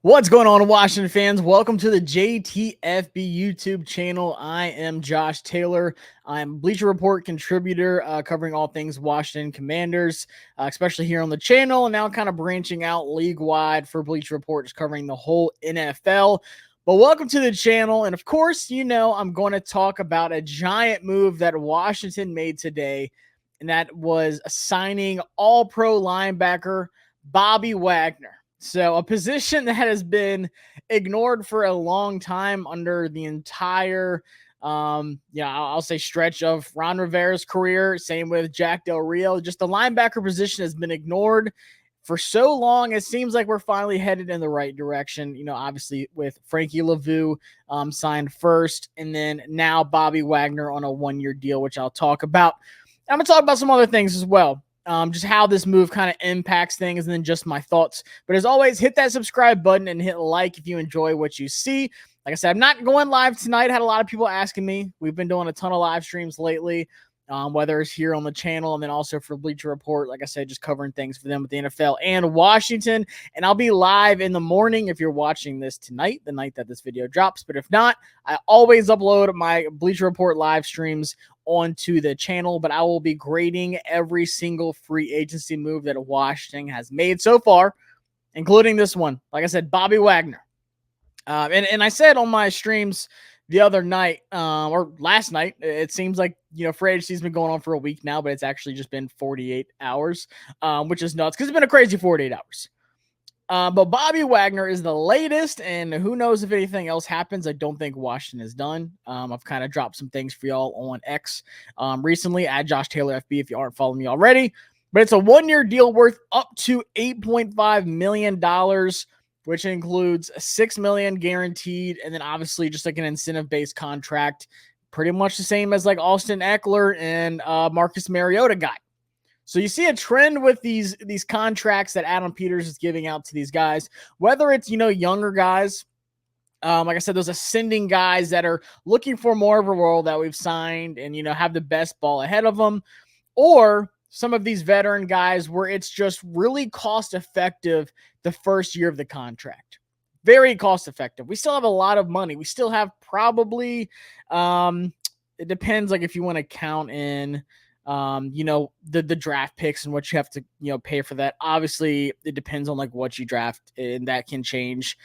What's going on, Washington fans? Welcome to the JTFB YouTube channel. I am Josh Taylor. I'm Bleacher Report contributor, covering all things Washington Commanders, especially here on the channel, and now kind of branching out league-wide for Bleacher Report, just covering the whole NFL. But welcome to the channel, and of course, you know I'm going to talk about a giant move that Washington made today, and that was signing All-Pro linebacker Bobby Wagner. So a position that has been ignored for a long time under the entire, I'll say stretch of Ron Rivera's career. Same with Jack Del Rio. Just the linebacker position has been ignored for so long. It seems like we're finally headed in the right direction. You know, obviously with Frankie Luvu signed first, and then now Bobby Wagner on a one-year deal, which I'll talk about. I'm going to talk about some other things as well. Just how this move kind of impacts things, and then just my thoughts. But as always, hit that subscribe button and hit like if you enjoy what you see. Like I said, I'm not going live tonight. Had a lot of people asking me. We've been doing a ton of live streams lately, whether it's here on the channel and then also for Bleacher Report. Like I said, just covering things for them with the NFL and Washington. And I'll be live in the morning if you're watching this tonight, the night that this video drops. But if not, I always upload my Bleacher Report live streams onto the channel, but I will be grading every single free agency move that Washington has made so far, including this one. Like I said, Bobby Wagner. And I said on my streams the other night, or last night, it seems like, free agency's been going on for a week now, but it's actually just been 48 hours, which is nuts because it's been a crazy 48 hours. But Bobby Wagner is the latest, and who knows if anything else happens. I don't think Washington is done. I've kind of dropped some things for y'all on X recently at Josh Taylor FB if you aren't following me already. But it's a one-year deal worth up to $8.5 million, which includes $6 million guaranteed, and then obviously just like an incentive-based contract, pretty much the same as like Austin Eckler and Marcus Mariota got. So you see a trend with these contracts that Adam Peters is giving out to these guys, whether it's, younger guys, like I said, those ascending guys that are looking for more of a role that we've signed and, have the best ball ahead of them, or some of these veteran guys where it's just really cost effective the first year of the contract. Very cost effective. We still have a lot of money. We still have probably, it depends, like if you want to count in, the draft picks and what you have to, pay for that. Obviously, it depends on like what you draft, and that can change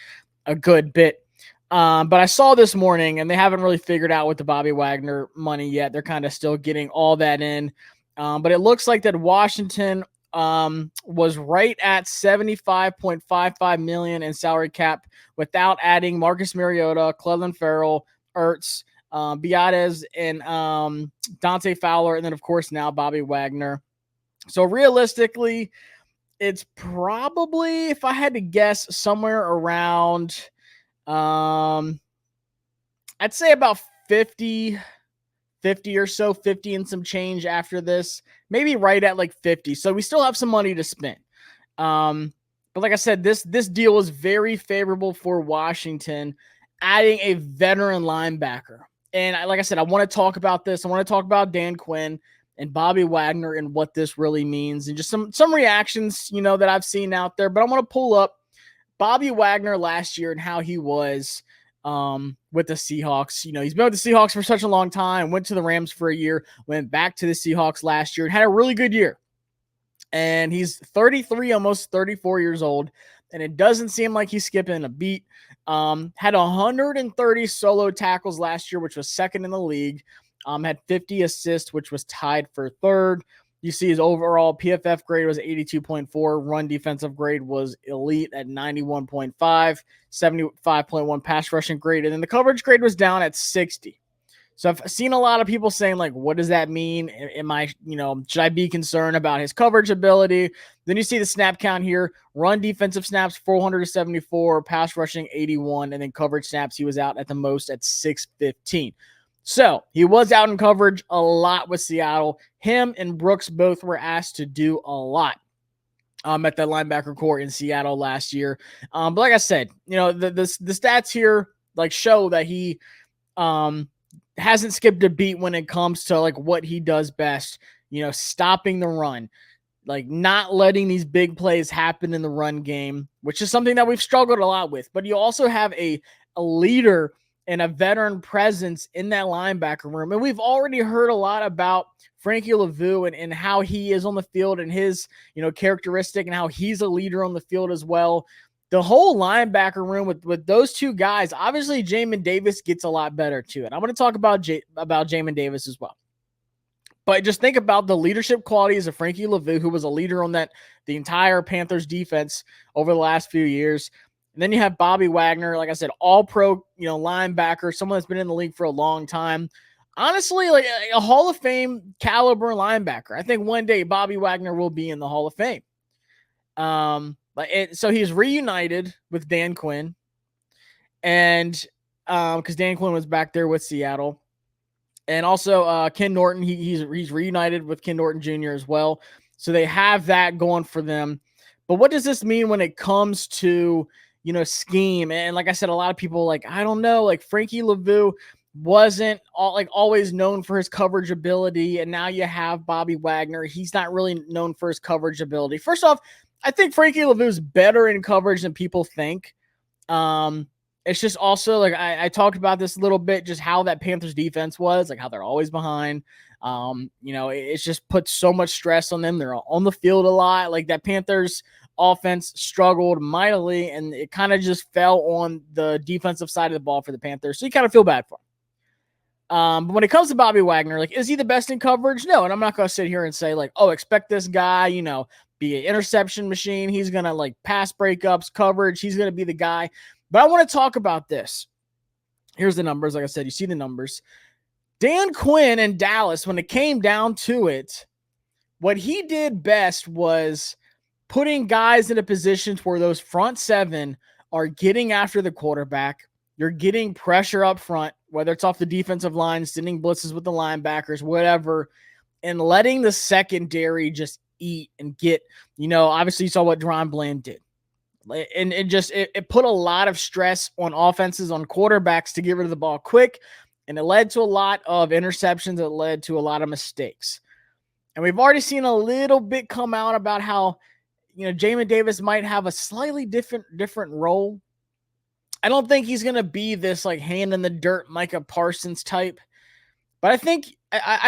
a good bit. But I saw this morning, and they haven't really figured out with the Bobby Wagner money yet. They're kind of still getting all that in. But it looks like that Washington was right at $75.55 million in salary cap without adding Marcus Mariota, Clelin Ferrell, Ertz, Biadasz, and Dante Fowler, and then, of course, now Bobby Wagner. So realistically, it's probably, if I had to guess, somewhere around, I'd say about 50 or so, 50 and some change after this, maybe right at like 50. So we still have some money to spend. But like I said, this deal was very favorable for Washington, adding a veteran linebacker. And like I said, I want to talk about this. I want to talk about Dan Quinn and Bobby Wagner and what this really means, and just some reactions, that I've seen out there. But I want to pull up Bobby Wagner last year and how he was with the Seahawks. He's been with the Seahawks for such a long time, went to the Rams for a year, went back to the Seahawks last year and had a really good year. And he's 33, almost 34 years old, and it doesn't seem like he's skipping a beat. Had 130 solo tackles last year, which was second in the league. Had 50 assists, which was tied for third. You see his overall PFF grade was 82.4. Run defensive grade was elite at 91.5, 75.1 pass rushing grade. And then the coverage grade was down at 60. So I've seen a lot of people saying, like, what does that mean? Am I, should I be concerned about his coverage ability? Then you see the snap count here. Run defensive snaps, 474, pass rushing, 81, and then coverage snaps, he was out at the most at 615. So he was out in coverage a lot with Seattle. Him and Brooks both were asked to do a lot at the linebacker core in Seattle last year. But like I said, the stats here like show that he hasn't skipped a beat when it comes to like what he does best, stopping the run, like not letting these big plays happen in the run game, which is something that we've struggled a lot with. But you also have a leader and a veteran presence in that linebacker room. And we've already heard a lot about Frankie Luvu and how he is on the field and his, characteristic and how he's a leader on the field as well. The whole linebacker room with those two guys, obviously Jamon Davis gets a lot better too. And I'm going to talk about Jamon Davis as well. But just think about the leadership qualities of Frankie Luvu, who was a leader on the entire Panthers defense over the last few years. And then you have Bobby Wagner, like I said, all-pro, linebacker, someone that's been in the league for a long time. Honestly, like a Hall of Fame caliber linebacker. I think one day Bobby Wagner will be in the Hall of Fame. So he's reunited with Dan Quinn, and because Dan Quinn was back there with Seattle. And also Ken Norton, he's reunited with Ken Norton Jr. as well. So they have that going for them. But what does this mean when it comes to, scheme? And like I said, a lot of people I don't know, like Frankie Luvu wasn't always known for his coverage ability. And now you have Bobby Wagner. He's not really known for his coverage ability. First off, I think Frankie Luvu is better in coverage than people think. It's just also I talked about this a little bit, just how that Panthers defense was, how they're always behind. It's just put so much stress on them. They're on the field a lot. That Panthers offense struggled mightily, and it kind of just fell on the defensive side of the ball for the Panthers. So you kind of feel bad for them. But when it comes to Bobby Wagner, is he the best in coverage? No. And I'm not going to sit here and say expect this guy, be an interception machine. He's going to pass breakups, coverage. He's going to be the guy. But I want to talk about this. Here's the numbers. Like I said, you see the numbers. Dan Quinn in Dallas, when it came down to it, what he did best was putting guys in a position where those front seven are getting after the quarterback. You're getting pressure up front, whether it's off the defensive line, sending blitzes with the linebackers, whatever, and letting the secondary just eat and get, obviously you saw what Deron Bland did. And it put a lot of stress on offenses, on quarterbacks to get rid of the ball quick. And it led to a lot of interceptions. It led to a lot of mistakes. And we've already seen a little bit come out about how, Jamon Davis might have a slightly different role. I don't think he's going to be this hand in the dirt Micah Parsons type. But I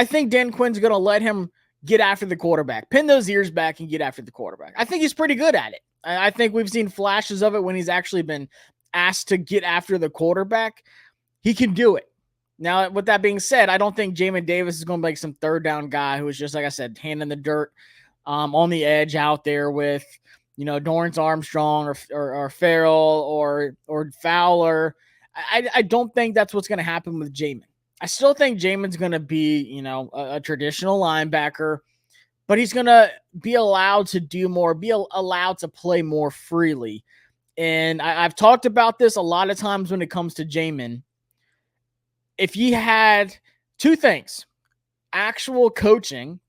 think Dan Quinn's going to let him get after the quarterback, pin those ears back and get after the quarterback. I think he's pretty good at it. I think we've seen flashes of it when he's actually been asked to get after the quarterback. He can do it. Now, with that being said, I don't think Jamon Davis is going to be some third down guy who is just, like I said, hand in the dirt, on the edge out there with, Dorrance Armstrong or Farrell or Fowler. I don't think that's what's going to happen with Jamon. I still think Jamon's going to be, a traditional linebacker, but he's going to be allowed to do more, be allowed to play more freely. And I've talked about this a lot of times when it comes to Jamon. If he had two things, actual coaching,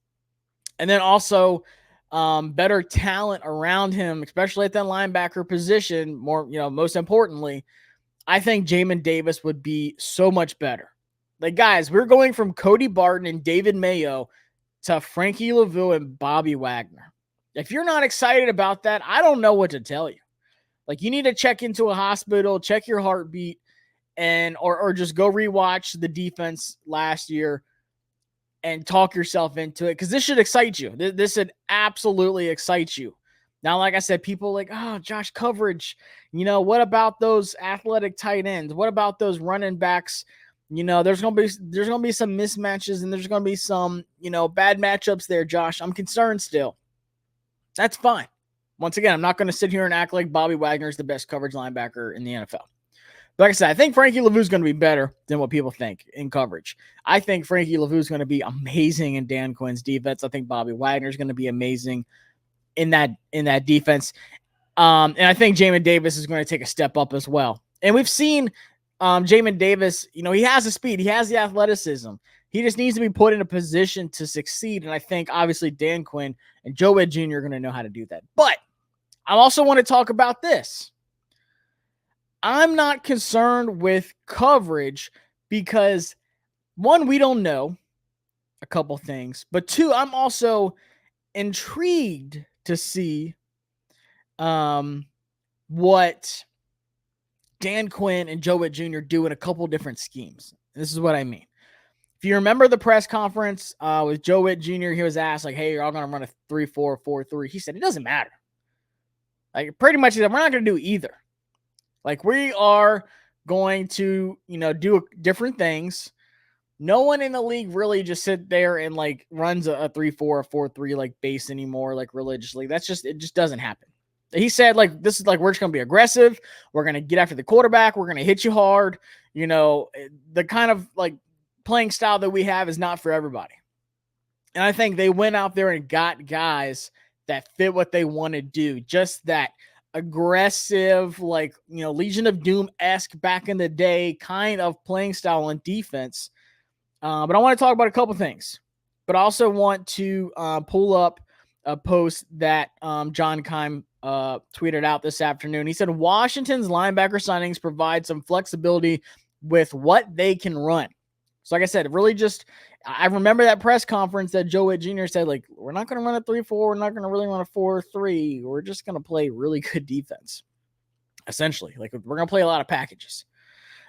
and then also better talent around him, especially at that linebacker position, more, most importantly, I think Jamon Davis would be so much better. Guys, we're going from Cody Barton and David Mayo to Frankie Luvu and Bobby Wagner. If you're not excited about that, I don't know what to tell you. You need to check into a hospital, check your heartbeat, and or just go rewatch the defense last year and talk yourself into it, because this should excite you. This should absolutely excite you. Now, like I said, people oh, Josh, coverage. What about those athletic tight ends? What about those running backs? There's gonna be some mismatches, and there's gonna be some, bad matchups there, Josh. I'm concerned still. That's fine. Once again, I'm not going to sit here and act like Bobby Wagner is the best coverage linebacker in the NFL. But like I said, I think Frankie Luvu is going to be better than what people think in coverage. I think Frankie Luvu is going to be amazing in Dan Quinn's defense. I think Bobby Wagner is going to be amazing in that defense. And I think Jamon Davis is going to take a step up as well. And we've seen Jamon Davis, he has the speed. He has the athleticism. He just needs to be put in a position to succeed. And I think, obviously, Dan Quinn and Joe Whitt Jr. are going to know how to do that. But I also want to talk about this. I'm not concerned with coverage because, one, we don't know a couple things. But two, I'm also intrigued to see what Dan Quinn and Joe Whitt Jr. do in a couple different schemes. And this is what I mean. If you remember the press conference with Joe Whitt Jr., he was asked, like, hey, you're all going to run a 3-4, 4-3. He said, it doesn't matter. Like, pretty much, he said, we're not going to do either. Like, we are going to, do different things. No one in the league really just sit there and, like, runs a 3-4 or 4-3, like, base anymore, like, religiously. It just doesn't happen. He said, like, this is, like, we're just going to be aggressive. We're going to get after the quarterback. We're going to hit you hard. The kind of, like, playing style that we have is not for everybody. And I think they went out there and got guys that fit what they want to do. Just that aggressive, like, Legion of Doom-esque back in the day kind of playing style on defense. But I want to talk about a couple things. But I also want to pull up a post that John Keim tweeted out this afternoon. He said, Washington's linebacker signings provide some flexibility with what they can run. So like I said, really I remember that press conference that Joe Whitt Jr. said, like, we're not going to run a 3-4. We're not going to really run a 4-3. We're just going to play really good defense. Essentially, like, we're going to play a lot of packages.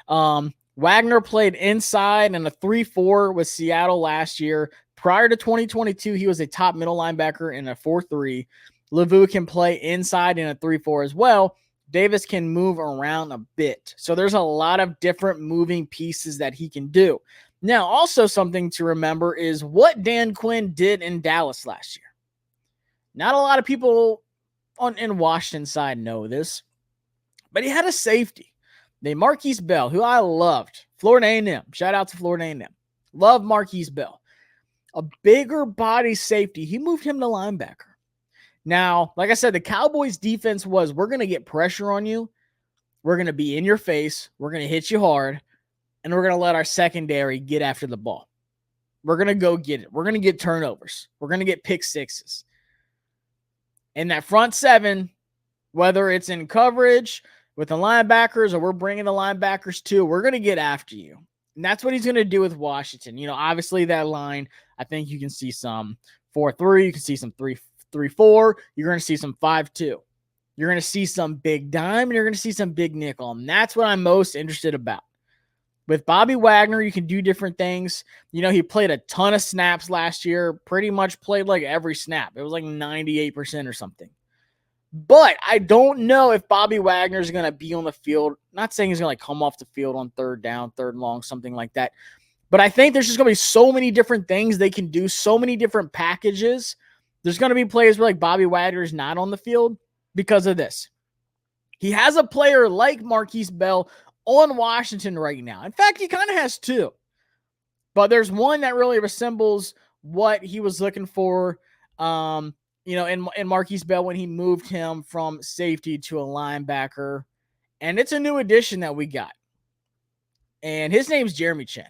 Wagner played inside in a 3-4 with Seattle last year. Prior to 2022, he was a top middle linebacker in a 4-3. Luvu can play inside in a 3-4 as well. Davis can move around a bit. So there's a lot of different moving pieces that he can do. Now, also something to remember is what Dan Quinn did in Dallas last year. Not a lot of people in Washington side know this, but he had a safety named Marquise Bell, who I loved. Florida A&M. Shout out to Florida A&M. Love Marquise Bell. A bigger body safety. He moved him to linebacker. Now, like I said, the Cowboys defense was, we're going to get pressure on you. We're going to be in your face. We're going to hit you hard. And we're going to let our secondary get after the ball. We're going to go get it. We're going to get turnovers. We're going to get pick sixes. And that front seven, whether it's in coverage with the linebackers or we're bringing the linebackers too, we're going to get after you. And that's what he's going to do with Washington. Obviously that line, I think you can see some 4-3. You can see some 3-4. You're going to see some 5-2. You're going to see some big dime and you're going to see some big nickel. And that's what I'm most interested about. With Bobby Wagner, you can do different things. He played a ton of snaps last year, pretty much played like every snap. It was like 98% or something. But I don't know if Bobby Wagner is going to be on the field. Not saying he's going to come off the field on third down, third and long, something like that. But I think there's just going to be so many different things they can do, so many different packages. There's going to be plays where like Bobby Wagner is not on the field because of this. He has a player like Marquise Bell on Washington right now. In fact, he kind of has two. But there's one that really resembles what he was looking for, in Marquise Bell when he moved him from safety to a linebacker. And it's a new addition that we got. And his name's Jeremy Chen.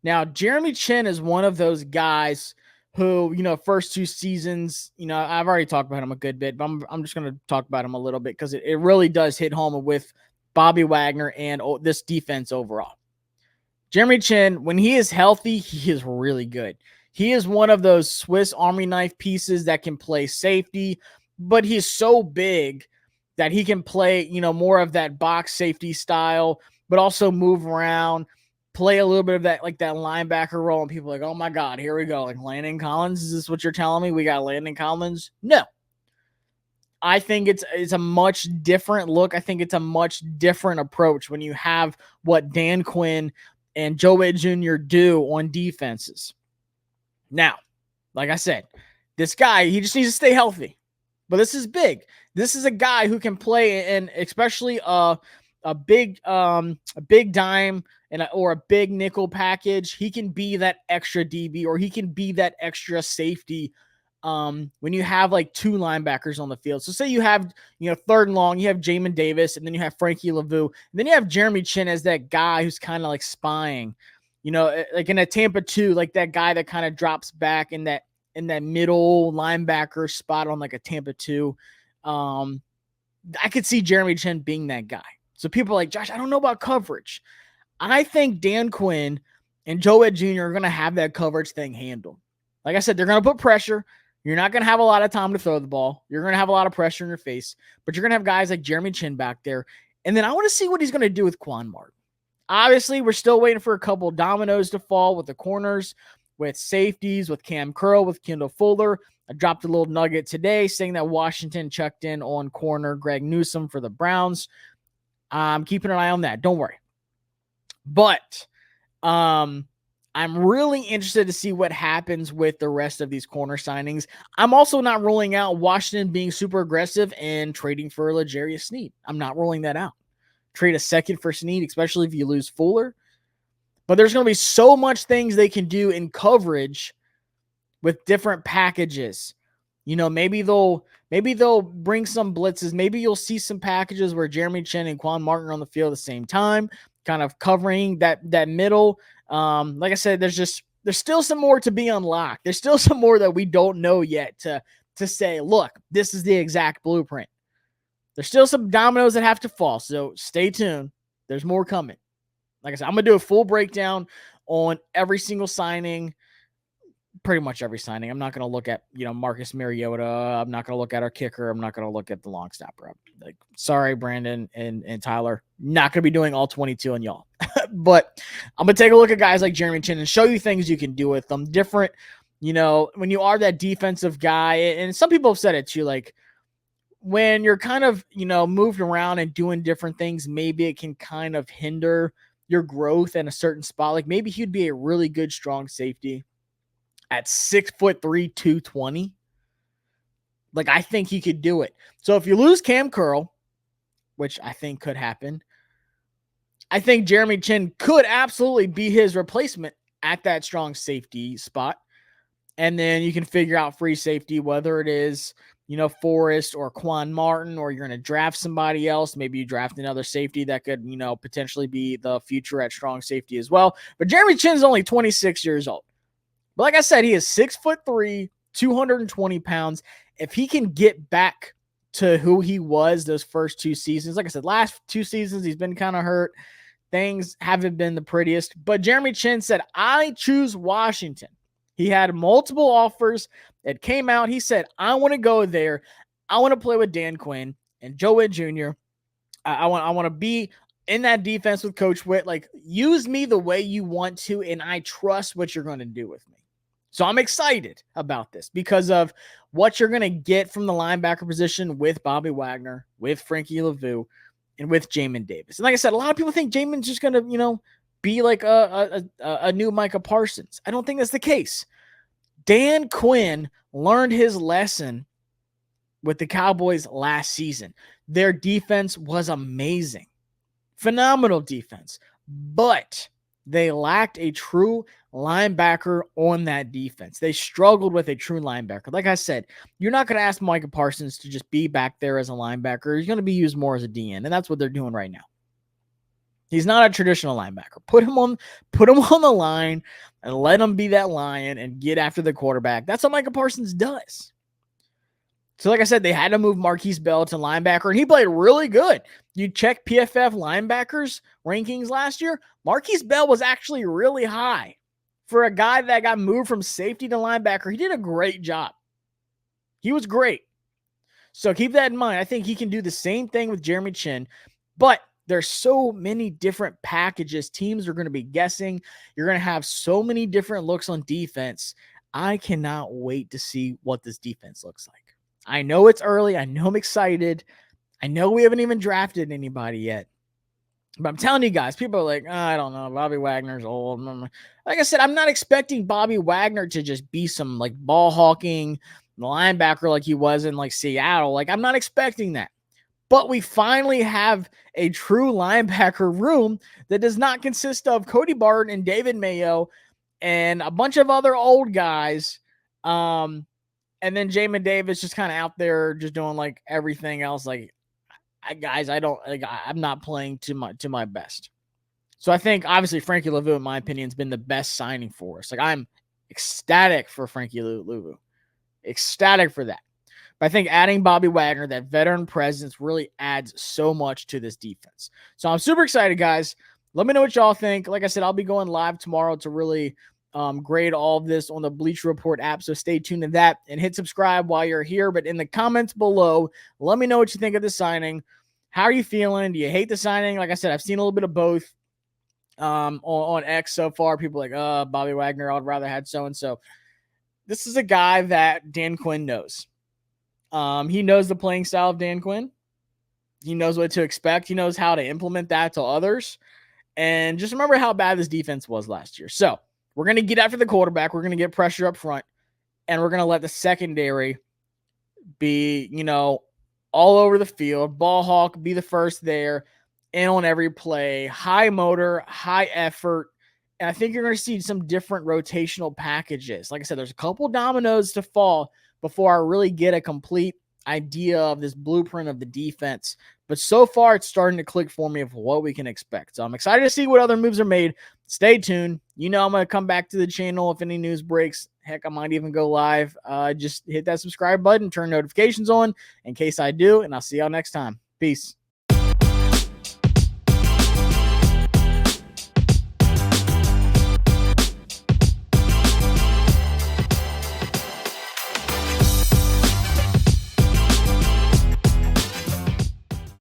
Now, Jeremy Chen is one of those guys who, first two seasons, I've already talked about him a good bit, but I'm just going to talk about him a little bit because it really does hit home with Bobby Wagner and this defense overall. Jeremy Chen, when he is healthy, he is really good. He is one of those Swiss Army knife pieces that can play safety, but he's so big that he can play, more of that box safety style, but also move around, play a little bit of that, like that linebacker role. And people are like, oh my God, here we go. Like Landon Collins, is this what you're telling me? We got Landon Collins? No. I think it's a much different look. I think it's a much different approach when you have what Dan Quinn and Joe Whitt Jr. do on defenses. Now, like I said, this guy, he just needs to stay healthy. But this is big. This is a guy who can play in especially a big dime or a big nickel package. He can be that extra DB or he can be that extra safety when you have like two linebackers on the field. So say you have, third and long, you have Jamon Davis, and then you have Frankie Luvu, and then you have Jeremy Chen as that guy who's kind of like spying, like in a Tampa 2, like that guy that kind of drops back in that middle linebacker spot on like a Tampa 2. I could see Jeremy Chen being that guy. So people are like, Josh, I don't know about coverage. I think Dan Quinn and Joe Whitt Jr. are going to have that coverage thing handled. Like I said, they're going to put pressure. You're not going to have a lot of time to throw the ball. You're going to have a lot of pressure in your face, but you're going to have guys like Jeremy Chen back there. And then I want to see what he's going to do with Quan Martin. Obviously, we're still waiting for a couple dominoes to fall with the corners, with safeties, with Cam Curl, with Kendall Fuller. I dropped a little nugget today saying that Washington checked in on corner Greg Newsome for the Browns. I'm keeping an eye on that. Don't worry. But I'm really interested to see what happens with the rest of these corner signings. I'm also not ruling out Washington being super aggressive and trading for L'Jarius Sneed. I'm not ruling that out. Trade a second for Sneed, especially if you lose Fuller. But there's going to be so much things they can do in coverage with different packages. You know, maybe they'll bring some blitzes. Maybe you'll see some packages where Jeremy Chen and Quan Martin are on the field at the same time, kind of covering that middle. Like I said, there's still some more to be unlocked. There's still some more that we don't know yet to say, look, this is the exact blueprint. There's still some dominoes that have to fall, so stay tuned. There's more coming. Like I said, I'm going to do a full breakdown on every single signing, pretty much every signing. I'm not going to look at, Marcus Mariota. I'm not going to look at our kicker. I'm not going to look at the long snapper. Like, sorry, Brandon and Tyler. Not going to be doing all 22 on y'all. But I'm going to take a look at guys like Jeremy Chin and show you things you can do with them. Different, when you are that defensive guy, and some people have said it too, like, when you're kind of, moved around and doing different things, maybe it can kind of hinder your growth in a certain spot. Like maybe he'd be a really good, strong safety at 6'3", 220. Like I think he could do it. So if you lose Cam Curl, which I think could happen, I think Jeremy Chin could absolutely be his replacement at that strong safety spot. And then you can figure out free safety, whether it is, Forrest or Quan Martin, or you're going to draft somebody else. Maybe you draft another safety that could, potentially be the future at strong safety as well. But Jeremy Chin is only 26 years old. But like I said, he is 6'3", 220 pounds. If he can get back to who he was those first two seasons, like I said, last 2 seasons, he's been kind of hurt. Things haven't been the prettiest. But Jeremy Chin said, I choose Washington. He had multiple offers that came out. He said, I want to go there. I want to play with Dan Quinn and Joe Whitt Jr. I want to be in that defense with Coach Whitt. Like, use me the way you want to, and I trust what you're going to do with me. So I'm excited about this because of what you're going to get from the linebacker position with Bobby Wagner, with Frankie Luvu, and with Jamon Davis. And like I said, a lot of people think Jamon's just going to, be like a new Micah Parsons. I don't think that's the case. Dan Quinn learned his lesson with the Cowboys last season. Their defense was amazing. Phenomenal defense. But they lacked a true linebacker on that defense. They struggled with a true linebacker. Like I said, you're not going to ask Micah Parsons to just be back there as a linebacker. He's going to be used more as a DN, and that's what they're doing right now. He's not a traditional linebacker. Put him on the line and let him be that lion and get after the quarterback. That's what Micah Parsons does. So like I said, they had to move Marquise Bell to linebacker, and he played really good. You check PFF linebackers rankings last year, Marquise Bell was actually really high. For a guy that got moved from safety to linebacker, he did a great job. He was great. So keep that in mind. I think he can do the same thing with Jeremy Chin, but there's so many different packages. Teams are going to be guessing. You're going to have so many different looks on defense. I cannot wait to see what this defense looks like. I know it's early. I know I'm excited. I know we haven't even drafted anybody yet. But I'm telling you guys, people are like, I don't know, Bobby Wagner's old. Like I said, I'm not expecting Bobby Wagner to just be some like ball hawking linebacker like he was in like Seattle. Like I'm not expecting that. But we finally have a true linebacker room that does not consist of Cody Barton and David Mayo and a bunch of other old guys. And then Jamon Davis just kind of out there just doing like everything else. Like, I'm not playing to my best. So I think obviously Frankie Luvu, in my opinion, has been the best signing for us. Like I'm ecstatic for Frankie Luvu. Ecstatic for that. But I think adding Bobby Wagner, that veteran presence, really adds so much to this defense. So I'm super excited, guys. Let me know what y'all think. Like I said, I'll be going live tomorrow to really, grade all of this on the Bleacher Report app. So stay tuned to that and hit subscribe while you're here. But in the comments below, let me know what you think of the signing. How are you feeling? Do you hate the signing? Like I said, I've seen a little bit of both on X so far. People like, Bobby Wagner, I'd rather had so-and-so. This is a guy that Dan Quinn knows. He knows the playing style of Dan Quinn. He knows what to expect. He knows how to implement that to others. And just remember how bad this defense was last year. So we're going to get after the quarterback. We're going to get pressure up front. And we're going to let the secondary be, all over the field. Ball hawk, be the first there. In on every play. High motor, high effort. And I think you're going to see some different rotational packages. Like I said, there's a couple dominoes to fall before I really get a complete idea of this blueprint of the defense. But so far, it's starting to click for me of what we can expect. So I'm excited to see what other moves are made. Stay tuned. I'm going to come back to the channel if any news breaks. Heck, I might even go live. Just hit that subscribe button, turn notifications on in case I do, and I'll see y'all next time. Peace.